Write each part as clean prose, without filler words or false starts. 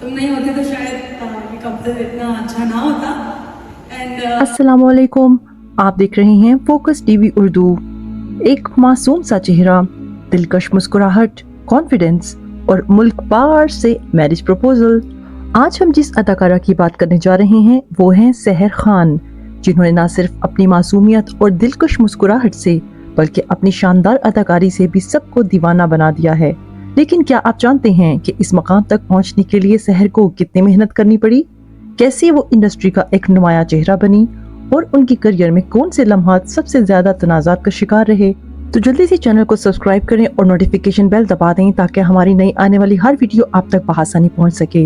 तुम नहीं होती तो शायद ये कब्जा इतना अच्छा ना होता। एंड अस्सलाम वालेकुम, आप देख रहे हैं फोकस टीवी उर्दू। एक मासूम सा चेहरा, दिलकश मुस्कुराहट, कॉन्फिडेंस और मुल्क पार से मैरिज प्रपोजल। आज हम जिस अदाकारा की बात करने जा रहे हैं वो हैं सहर खान, जिन्होंने न सिर्फ अपनी मासूमियत और दिलकश मुस्कुराहट से बल्कि अपनी शानदार अदाकारी से भी सबको दीवाना बना दिया है। लेकिन क्या आप जानते हैं कि इस मकाम तक पहुंचने के लिए सहर को कितनी मेहनत करनी पड़ी? कैसे वो इंडस्ट्री का एक नुमाया चेहरा बनी और उनके करियर में कौन से लम्हात सबसे ज्यादा तनाज़ात का शिकार रहे? तो जल्दी से चैनल को सब्सक्राइब करें और नोटिफिकेशन बेल दबा दें ताकि हमारी नई आने वाली हर वीडियो आप तक बआसानी पहुंच सके।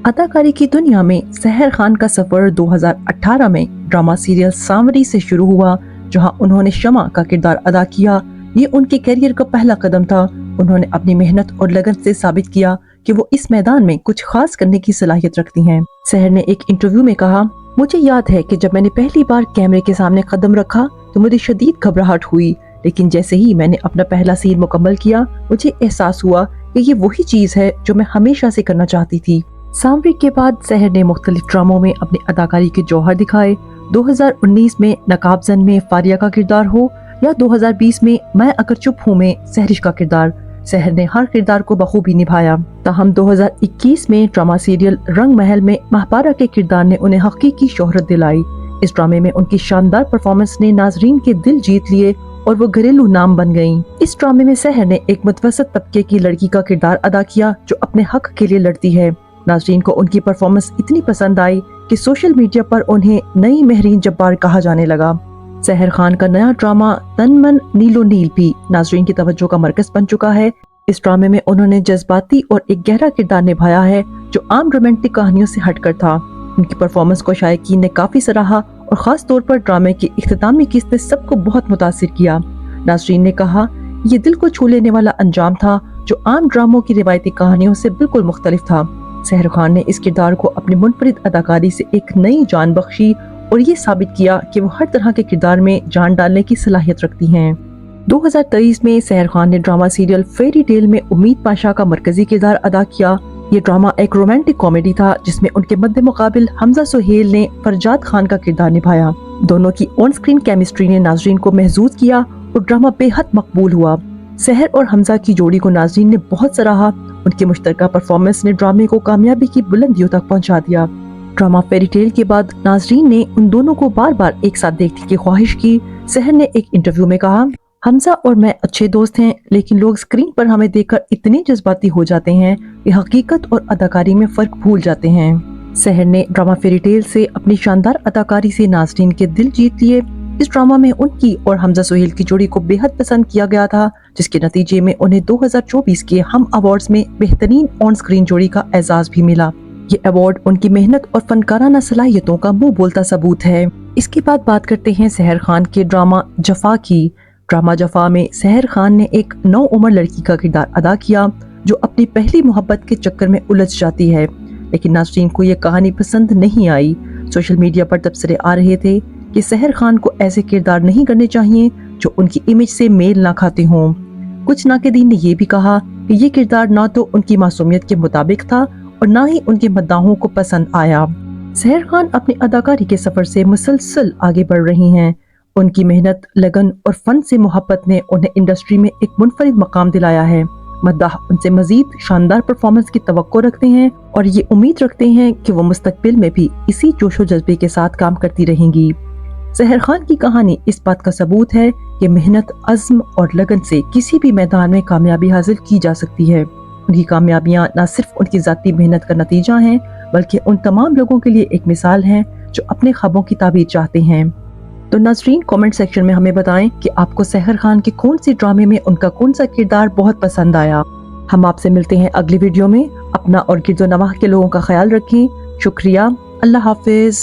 अदाकारी की दुनिया में सहर खान का सफर 2018 में ड्रामा सीरियल सांवरी से शुरू हुआ, जहां उन्होंने शमा का किरदार अदा किया। ये उनके करियर का पहला कदम था। उन्होंने अपनी मेहनत और लगन से साबित किया कि वो इस मैदान में कुछ खास करने की सलाहियत रखती हैं। सहर ने एक इंटरव्यू में कहा, मुझे याद है कि जब मैंने पहली बार कैमरे के सामने कदम रखा तो मुझे शदीद घबराहट हुई, लेकिन जैसे ही मैंने अपना पहला सीन मुकम्मल किया मुझे एहसास हुआ कि ये वही चीज है जो मैं हमेशा से करना चाहती थी। सांवरी के बाद सहर ने मुख्तलिफ ड्रामों में अपनी अदाकारी के जौहर दिखाए। 2019 में नकाबजन में फारिया का किरदार हो या 2020 में मैं अगर चुप हूँ में सहरिश का किरदार, सहर ने हर किरदार को बखूबी निभाया। ताहम 2021 में ड्रामा सीरियल रंग महल में महपारा के किरदार ने उन्हें हकीकी शोहरत दिलाई। इस ड्रामे में उनकी शानदार परफॉर्मेंस ने नाजरीन के दिल जीत लिए और वो घरेलू नाम बन गयीं। इस ड्रामे में सहर ने एक मुतवसत तबके की लड़की का किरदार अदा किया जो अपने हक के लिए लड़ती है। नाजरीन को उनकी परफॉर्मेंस इतनी पसंद आई कि सोशल मीडिया पर उन्हें नई महरीन जब्बार कहा जाने लगा। सहर खान का नया ड्रामा तन मन नीलो नील भी नाजरीन की तवज्जो का मरकज बन चुका है। इस ड्रामे में उन्होंने जज्बाती और एक गहरा किरदार निभाया है जो आम रोमांटिक कहानियों से हटकर था। उनकी परफॉर्मेंस को शायकीन ने काफी सराहा और खास तौर पर ड्रामे की इख्तितामी किस्त ने सबको बहुत मुतासिर किया। नाजरीन ने कहा, ये दिल को छू लेने वाला अंजाम था जो आम ड्रामों की रिवायती कहानियों से बिल्कुल मुख्तलिफ था। सहर खान ने इस किरदार को अपनी मुनफरिद अदाकारी से एक नई जान बख्शी और ये साबित किया कि वो हर तरह के किरदार में जान डालने की सलाहियत रखती हैं। 2023 में सहर खान ने ड्रामा सीरियल फेरी टेल में उम्मीद पाशा का मरकजी किरदार अदा किया। ये ड्रामा एक रोमांटिक कॉमेडी था जिसमें उनके मद्दे मुकाबिल हमजा सुहेल ने फरजाद खान का किरदार निभाया। दोनों की ऑन स्क्रीन केमिस्ट्री ने नाजरीन को महजूज किया और ड्रामा बेहद मकबूल हुआ। सहर और हमजा की जोड़ी को नाजरीन ने बहुत सराहा। उनकी मुश्तरका परफॉर्मेंस ने ड्रामे को कामयाबी की बुलंदियों तक पहुंचा दिया। ड्रामा फेरी टेल के बाद नाजरीन ने उन दोनों को बार बार एक साथ देखने की ख्वाहिश की। सहर ने एक इंटरव्यू में कहा, हमजा और मैं अच्छे दोस्त हैं, लेकिन लोग स्क्रीन पर हमें देखकर इतने जज्बाती हो जाते हैं कि हकीकत और अदाकारी में फर्क भूल जाते हैं। सहर ने ड्रामा फेरी टेल से अपनी शानदार अदाकारी से नाजरीन के दिल जीत लिए। इस ड्रामा में उनकी और हमजा सुहेल की जोड़ी को बेहद पसंद किया गया था, जिसके नतीजे में उन्हें 2024 के हम अवार्ड्स में बेहतरीन ऑन स्क्रीन जोड़ी का एजाज भी मिला। ये अवार्ड उनकी मेहनत और फनकाराना सलाहियतों का मुंह बोलता सबूत है। इसके बाद बात करते हैं सहर खान के ड्रामा जफा की। ड्रामा जफा में सहर खान ने एक नौ उम्र लड़की का किरदार अदा किया जो अपनी पहली मोहब्बत के चक्कर में उलझ जाती है, लेकिन नाज़रीन को ये कहानी पसंद नहीं आई। सोशल मीडिया पर तबसरे आ रहे थे कि सहर खान को ऐसे किरदार नहीं करने चाहिए जो उनकी इमेज से मेल ना खाते हों। कुछ नाक़दीन ने यह भी कहा कि ये किरदार ना तो उनकी मासूमियत के मुताबिक था और ना ही उनके मद्दाहों को पसंद आया। सहर खान अपनी अदाकारी के सफर से मुसलसल आगे बढ़ रही हैं। उनकी मेहनत, लगन और फन से मोहब्बत ने उन्हें इंडस्ट्री में एक मुनफरिद मकाम दिलाया है। मद्दाह उनसे मजीद शानदार परफॉर्मेंस की तवक्को रखते हैं और ये उम्मीद रखते हैं कि वो मुस्तकबिल में भी इसी जोशो जज्बे के साथ काम करती रहेंगी। सहर खान की कहानी इस बात का सबूत है कि मेहनत, अज़्म और लगन से किसी भी मैदान में कामयाबी हासिल की जा सकती है। उनकी कामयाबियां न सिर्फ उनकी ज़ाती मेहनत का नतीजा हैं, बल्कि उन तमाम लोगों के लिए एक मिसाल हैं जो अपने ख्वाबों की ताबीर चाहते हैं। तो नाज़रीन, कमेंट सेक्शन में हमें बताएं कि आपको सहर खान के कौन से ड्रामे में उनका कौन सा किरदार बहुत पसंद आया। हम आपसे मिलते हैं अगली वीडियो में। अपना और गिरदो नवाह के लोगों का ख्याल रखें। शुक्रिया। अल्लाह हाफिज।